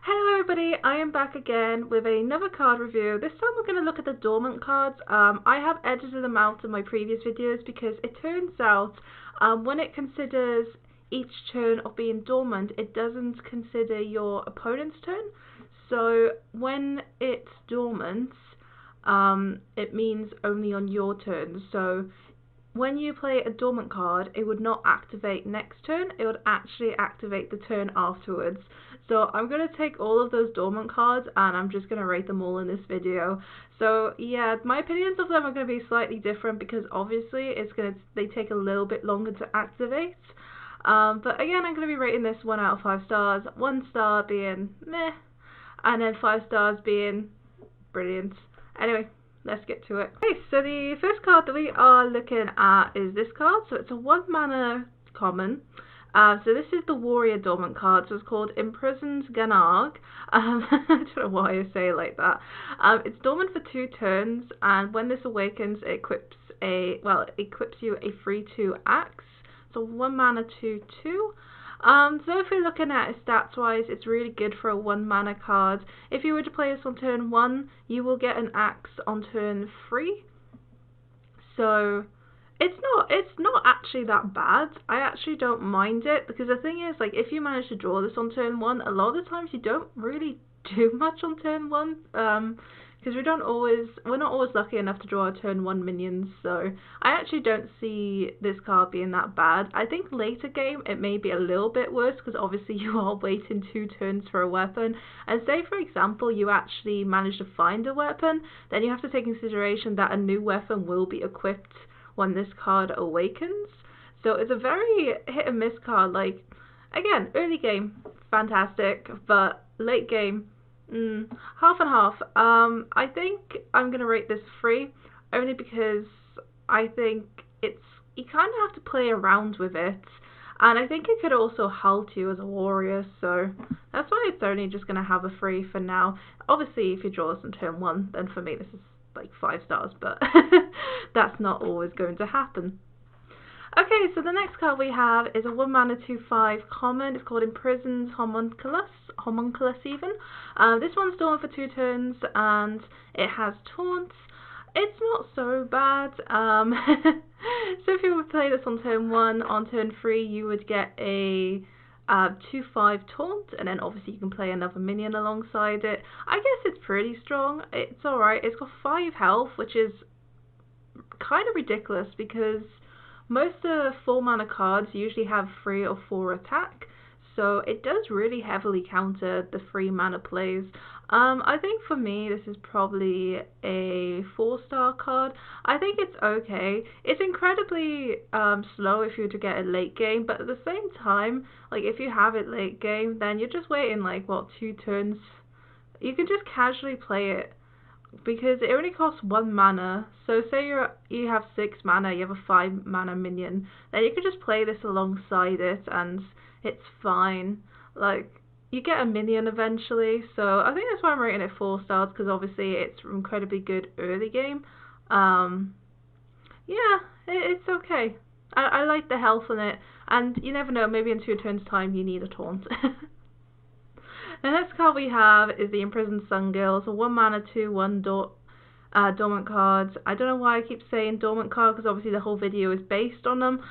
Hello everybody, I am back again with another card review. This time we're going to look at the Dormant cards. I have edited them out in my previous videos because it turns out when it considers each turn of being dormant, it doesn't consider your opponent's turn. So when it's dormant, it means only on your turn. So when you play a dormant card, it would not activate next turn, it would actually activate the turn afterwards. So I'm going to take all of those dormant cards and I'm just going to rate them all in this video. So yeah, my opinions of them are going to be slightly different because obviously they take a little bit longer to activate. But again, I'm going to be rating this 1 out of 5 stars, 1 star being meh, and then 5 stars being brilliant. Anyway, let's get to it. Okay, so the first card that we are looking at is this card. So it's a 1 mana common. So this is the Warrior Dormant card, so it's called Imprisoned Ganarg. I don't know why I say it like that. It's dormant for 2 turns, and when this awakens, it equips you a free 2 axe. So 1 mana 2/2. So if you're looking at it stats wise, it's really good for a 1 mana card. If you were to play this on turn 1, you will get an axe on turn 3. So it's not actually that bad. I actually don't mind it because the thing is, like, if you manage to draw this on turn 1, a lot of the times you don't really do much on turn 1. Because we're not always lucky enough to draw our turn 1 minions, so I actually don't see this card being that bad. I think later game it may be a little bit worse because obviously you are waiting 2 turns for a weapon, and say for example you actually manage to find a weapon, then you have to take into consideration that a new weapon will be equipped when this card awakens. So it's a very hit and miss card. Like, again, early game, fantastic, but late game, half and half. I think I'm going to rate this 3, only because I think you kind of have to play around with it, and I think it could also halt you as a warrior, so that's why it's only just going to have a 3 for now. Obviously, if you draw this on turn 1, then for me this is like 5 stars, but that's not always going to happen. Okay, so the next card we have is a 1 mana 2/5 common. It's called Imprisoned Homunculus even. This one's dormant for 2 turns and it has taunt. It's not so bad. So if you would play this on turn 1, on turn 3 you would get a 2/5 taunt, and then obviously you can play another minion alongside it. I guess it's pretty strong. It's alright. It's got 5 health, which is kind of ridiculous because most of the 4 mana cards usually have 3 or 4 attack, so it does really heavily counter the 3 mana plays. I think for me this is probably a 4-star card. I think it's okay. It's incredibly slow if you were to get it late game, but at the same time, like, if you have it late game, then you're just waiting like, what, 2 turns? You can just casually play it because it only costs 1 mana. So say you have 6 mana, you have a 5 mana minion, then you can just play this alongside it and it's fine. Like, you get a minion eventually, so I think that's why I'm rating it 4 stars, because obviously it's incredibly good early game. Yeah, it's okay. I like the health on it, and you never know, maybe in 2 turns time you need a taunt. The next card we have is the Imprisoned Sungil. It's a 1 mana 2/1 dormant cards. I don't know why I keep saying dormant card because obviously the whole video is based on them.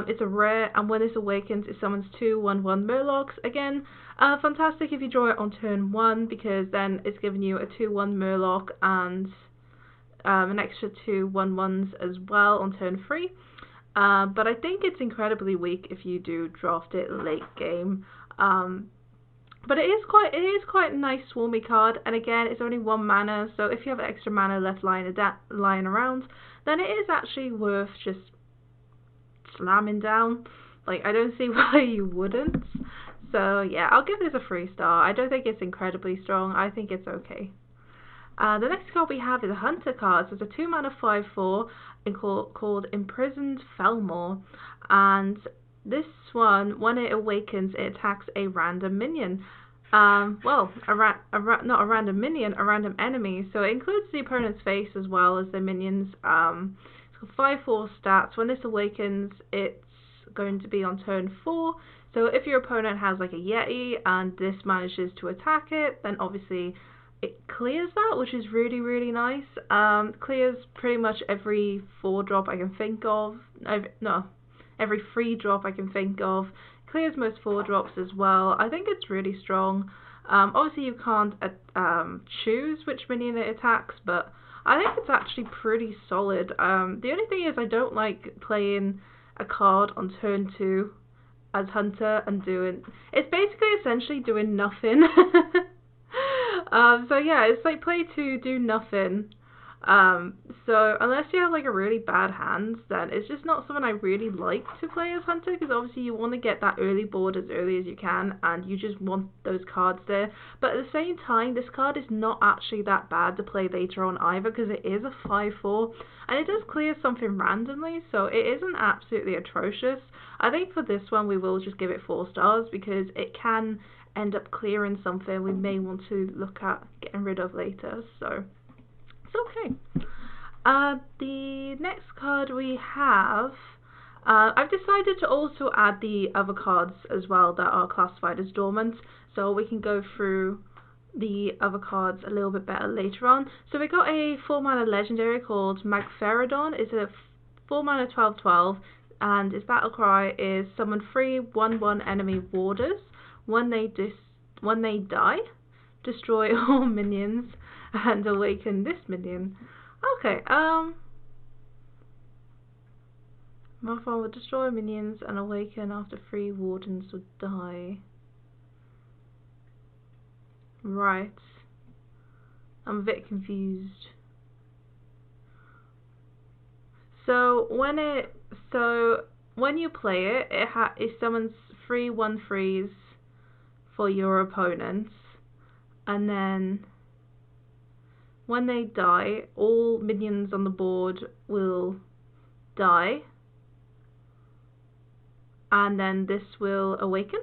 It's a rare, and when this awakens it summons 2 1/1 Murlocs. Again, fantastic if you draw it on turn 1 because then it's giving you a 2/1 Murloc and an extra 2 1/1s as well on turn 3. But I think it's incredibly weak if you do draft it late game. But it is quite a nice swarmy card, and again it's only 1 mana, so if you have extra mana left lying around, then it is actually worth just slamming down. Like, I don't see why you wouldn't. So yeah, I'll give this a 3 star. I don't think it's incredibly strong. I think it's okay. The next card we have is a Hunter card. So it's a 2 mana 5/4 called Imprisoned Felmore, and this one, when it awakens, it attacks a random minion. Well, not a random minion, a random enemy. So it includes the opponent's face as well as the minions. It's got 5/4 stats. When this awakens, it's going to be on turn 4. So if your opponent has like a Yeti and this manages to attack it, then obviously it clears that, which is really, really nice. Clears pretty much every 4-drop I can think of. Every 3-drop I can think of. Clears most 4-drops as well. I think it's really strong. Obviously you can't choose which minion it attacks, but I think it's actually pretty solid. The only thing is I don't like playing a card on turn 2 as Hunter and it's basically essentially doing nothing. So yeah, it's like play 2, do nothing. So unless you have like a really bad hand, then it's just not something I really like to play as Hunter, because obviously you want to get that early board as early as you can, and you just want those cards there. But at the same time, this card is not actually that bad to play later on either, because it is a 5/4, and it does clear something randomly, so it isn't absolutely atrocious. I think for this one we will just give it 4 stars, because it can end up clearing something we may want to look at getting rid of later, so it's okay. The next card we have, I've decided to also add the other cards as well that are classified as dormant, so we can go through the other cards a little bit better later on. So we got a 4-mana legendary called Microfarad. It's a 4-mana 12/12, and its battle cry is summon 3 1/1 enemy warders. When they die, destroy all minions and awaken this minion. Okay, Microfarad will destroy minions and awaken after 3 wardens would die. Right. I'm a bit confused. So when you play it, it summons 3 1/3s for your opponents, and then when they die, all minions on the board will die, and then this will awaken,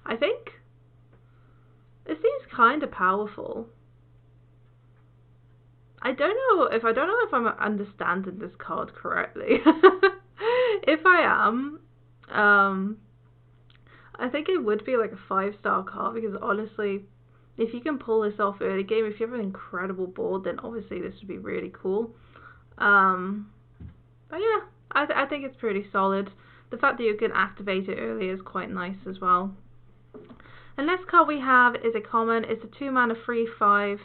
I think. It seems kind of powerful. I don't know if I'm understanding this card correctly. If I am, I think it would be like a 5-star card, because honestly, if you can pull this off early game, if you have an incredible board, then obviously this would be really cool. But yeah, I think it's pretty solid. The fact that you can activate it early is quite nice as well. The next card we have is a common. It's a 2-mana 3/5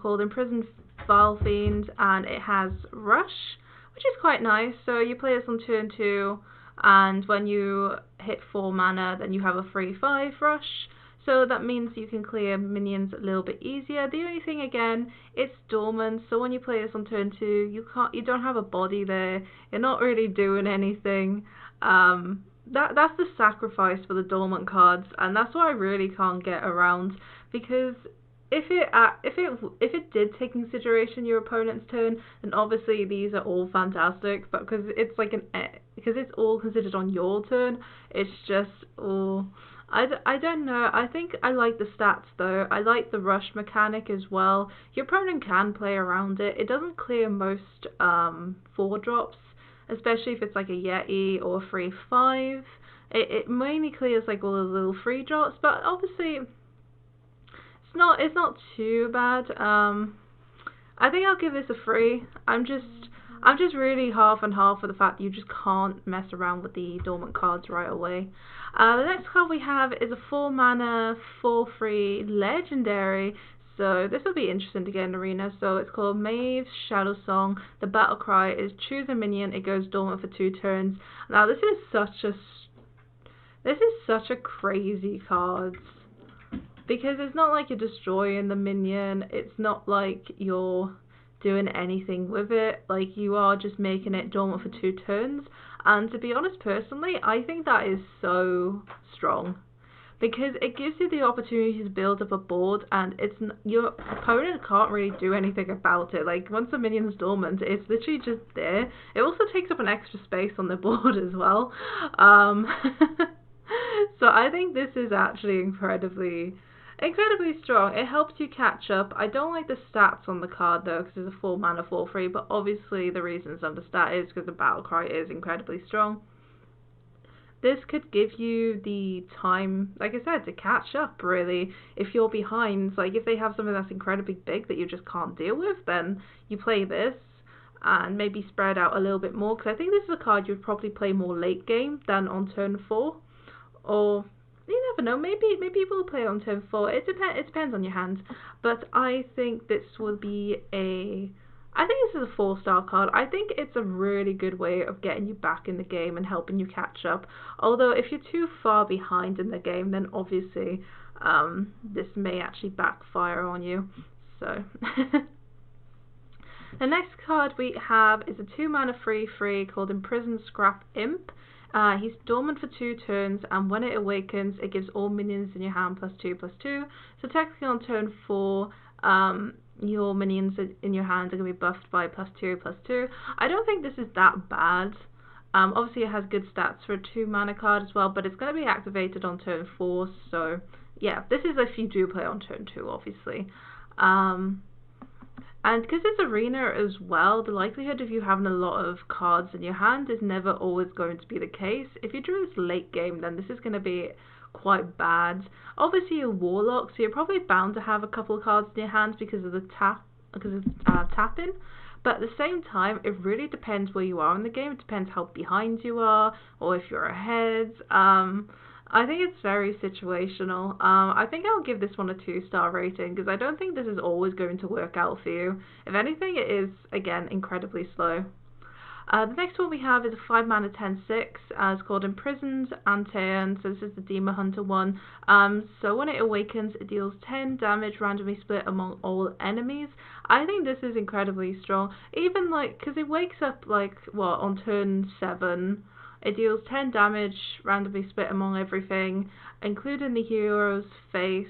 called Imprisoned Fiend, and it has Rush, which is quite nice. So you play this on turn 2, and when you hit 4 mana, then you have a 3/5 Rush. So that means you can clear minions a little bit easier. The only thing, again, it's dormant, so when you play this on turn 2, you don't have a body there. You're not really doing anything. That's the sacrifice for the dormant cards, and that's what I really can't get around, because if it did take into consideration your opponent's turn, then obviously these are all fantastic. But because it's all considered on your turn, it's just I don't know. I think I like the stats though. I like the rush mechanic as well. Your opponent can play around it. It doesn't clear most 4-drops, especially if it's like a Yeti or a 3/5. It mainly clears like all the little 3-drops, but obviously it's not too bad. I think I'll give this a 3. I'm just really half and half for the fact that you just can't mess around with the dormant cards right away. The next card we have is a 4-mana 4/3 legendary. So this will be interesting to get in Arena. So it's called Mage Shadow Song. The battle cry is choose a minion. It goes dormant for 2 turns. Now this is such a crazy card, because it's not like you're destroying the minion. It's not like you're doing anything with it. Like, you are just making it dormant for 2 turns. And to be honest, personally, I think that is so strong, because it gives you the opportunity to build up a board, and your opponent can't really do anything about it. Like, once the minion's dormant, it's literally just there. It also takes up an extra space on the board as well. So I think this is actually incredibly strong. It helps you catch up. I don't like the stats on the card though, because it's a 4-mana 4/3, but obviously the reason it's under stat is because the battle cry is incredibly strong. this could give you the time, like I said, to catch up, really. If you're behind, like if they have something that's incredibly big that you just can't deal with, then you play this and maybe spread out a little bit more, because I think this is a card you'd probably play more late game than on turn 4, or you never know, maybe you will play on turn 4. It depends on your hand, but I think this will be I think this is a 4-star card. I think it's a really good way of getting you back in the game and helping you catch up. Although if you're too far behind in the game, then obviously this may actually backfire on you. So the next card we have is a 2-mana 3/3 called Incarnate Scrap Imp. He's dormant for 2 turns, and when it awakens, it gives all minions in your hand +2/+2. So technically on turn 4, your minions in your hand are going to be buffed by +2/+2. I don't think this is that bad. Obviously it has good stats for a 2-mana card as well, but it's going to be activated on turn 4, so yeah, this is if you do play on turn 2, obviously. And because it's arena as well, the likelihood of you having a lot of cards in your hand is never always going to be the case. If you drew this late game, then this is going to be quite bad. Obviously you're warlock, so you're probably bound to have a couple of cards in your hands because of the tapping. But at the same time, it really depends where you are in the game. It depends how behind you are, or if you're ahead. I think it's very situational. I think I'll give this one a 2-star rating, because I don't think this is always going to work out for you. If anything, it is, again, incredibly slow. The next one we have is a 5-mana 10/6. It's called Incarnate Unten. So this is the Demon Hunter one. So when it awakens, it deals 10 damage randomly split among all enemies. I think this is incredibly strong. Even like, because it wakes up like, what, on turn 7. It deals 10 damage randomly split among everything, including the hero's face,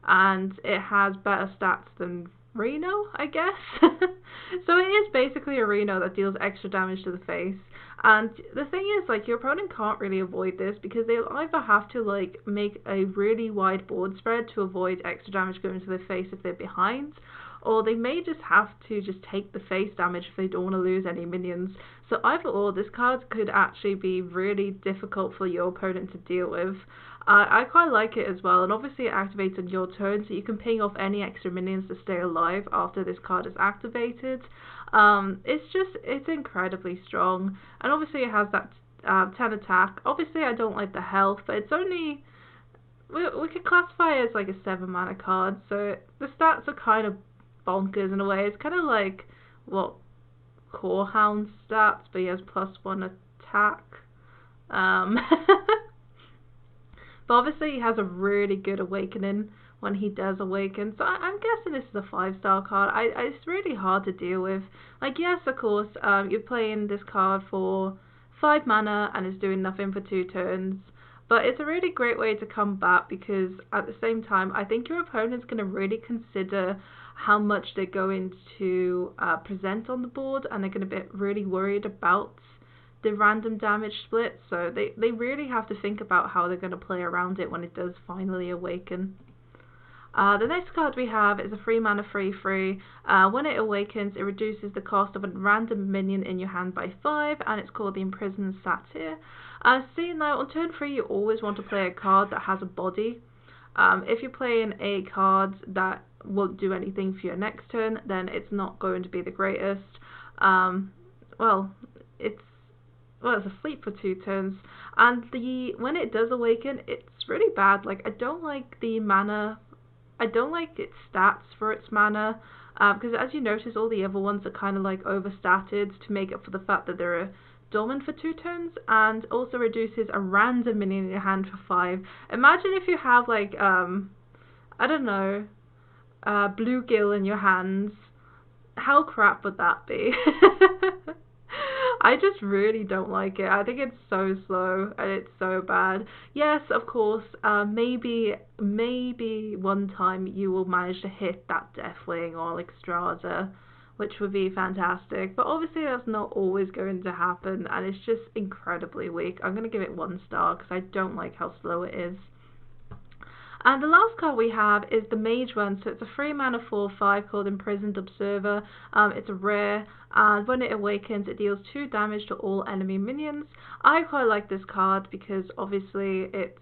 and it has better stats than Reno, I guess. So it is basically a Reno that deals extra damage to the face. And the thing is, like, your opponent can't really avoid this, because they'll either have to like make a really wide board spread to avoid extra damage going to their face if they're behind, or they may just have to just take the face damage if they don't want to lose any minions. So either or, this card could actually be really difficult for your opponent to deal with. I quite like it as well, and obviously it activates on your turn, so you can ping off any extra minions to stay alive after this card is activated. It's incredibly strong, and obviously it has that 10 attack. Obviously I don't like the health, but it's only, we could classify it as like a 7-mana card, so the stats are kind of bonkers in a way. It's kind of like what Core Hound stats, but he has +1 attack. But obviously he has a really good awakening when he does awaken, so I'm guessing this is a 5-star card. It's really hard to deal with. Like, yes, of course, you're playing this card for 5 mana and it's doing nothing for 2 turns, but it's a really great way to come back, because at the same time I think your opponent's going to really consider how much they're going to present on the board, and they're going to be really worried about the random damage split, so they really have to think about how they're going to play around it when it does finally awaken. The next card we have is a 3-mana 3/3. When it awakens, it reduces the cost of a random minion in your hand by 5, and it's called the Imprisoned Satyr. See, now on turn 3 you always want to play a card that has a body. If you're playing a card that won't do anything for your next turn, then it's not going to be the greatest. It's a fleet for 2 turns, and when it does awaken, it's really bad. Like, I don't like the mana. I don't like its stats for its mana, because as you notice, all the other ones are kind of like overstatted to make up for the fact that they're dormant for 2 turns, and also reduces a random minion in your hand for 5. Imagine if you have like I don't know, bluegill in your hands. How crap would that be? I just really don't like it. I think it's so slow and it's so bad. Yes, of course, maybe one time you will manage to hit that Deathwing or like Strata, which would be fantastic. But obviously that's not always going to happen, and it's just incredibly weak. I'm going to give it 1 star because I don't like how slow it is. And the last card we have is the Mage one, so it's a 3 mana 4/5 called Imprisoned Observer. It's a rare, and when it awakens it deals 2 damage to all enemy minions. I quite like this card because obviously it's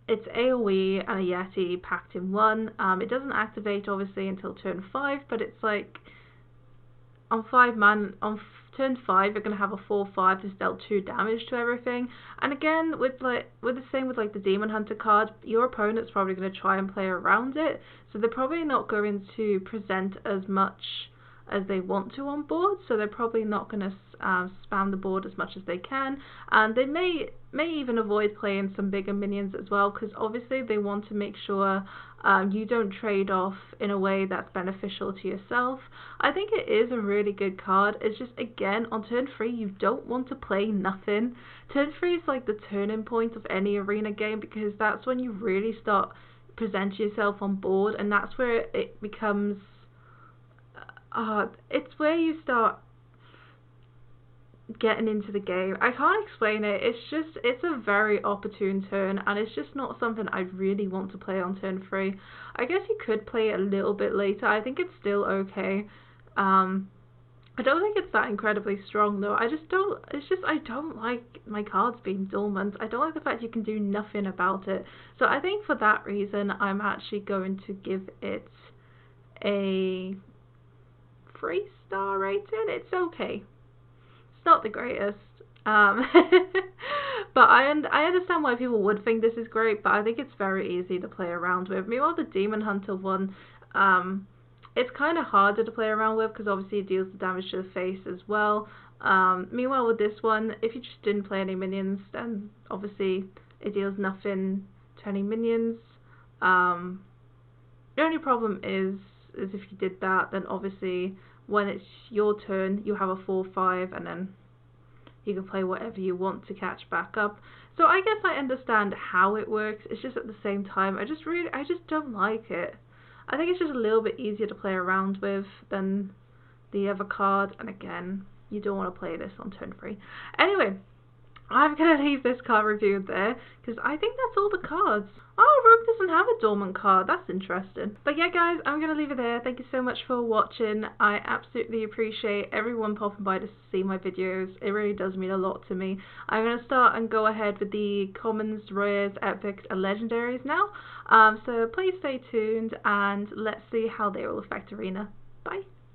AoE and a Yeti packed in one. It doesn't activate obviously until turn 5, but it's like on turn 5 you're gonna have a 4/5 that's dealt 2 damage to everything. And again, with the same with like the Demon Hunter card, your opponent's probably gonna try and play around it, so they're probably not going to present as much as they want to on board, so they're probably not going to spam the board as much as they can, and they may even avoid playing some bigger minions as well, because obviously they want to make sure you don't trade off in a way that's beneficial to yourself. I think it is a really good card. It's just, again, on turn 3 you don't want to play nothing. Turn 3 is like the turning point of any arena game, because that's when you really start presenting yourself on board, and that's where it becomes it's where you start getting into the game. I can't explain it. It's a very opportune turn, and it's just not something I really want to play on turn 3. I guess you could play it a little bit later. I think it's still okay. I don't think it's that incredibly strong though. I don't like my cards being dormant. I don't like the fact you can do nothing about it. So I think for that reason I'm actually going to give it a 3-star rating. It's okay. It's not the greatest. But I understand why people would think this is great, but I think it's very easy to play around with. Meanwhile, the Demon Hunter one, it's kind of harder to play around with because obviously it deals the damage to the face as well. Meanwhile, with this one, if you just didn't play any minions, then obviously it deals nothing to any minions. The only problem is if you did that, then obviously when it's your turn you have a 4/5 and then you can play whatever you want to catch back up. So I guess I understand how it works. It's just at the same time I just don't like it. I think it's just a little bit easier to play around with than the other card, and again, you don't want to play this on turn 3. Anyway, I'm going to leave this card review there, because I think that's all the cards. Oh, Rogue doesn't have a dormant card. That's interesting. But yeah, guys, I'm going to leave it there. Thank you so much for watching. I absolutely appreciate everyone popping by to see my videos. It really does mean a lot to me. I'm going to start and go ahead with the commons, rares, epics, and legendaries now. So please stay tuned, and let's see how they will affect Arena. Bye.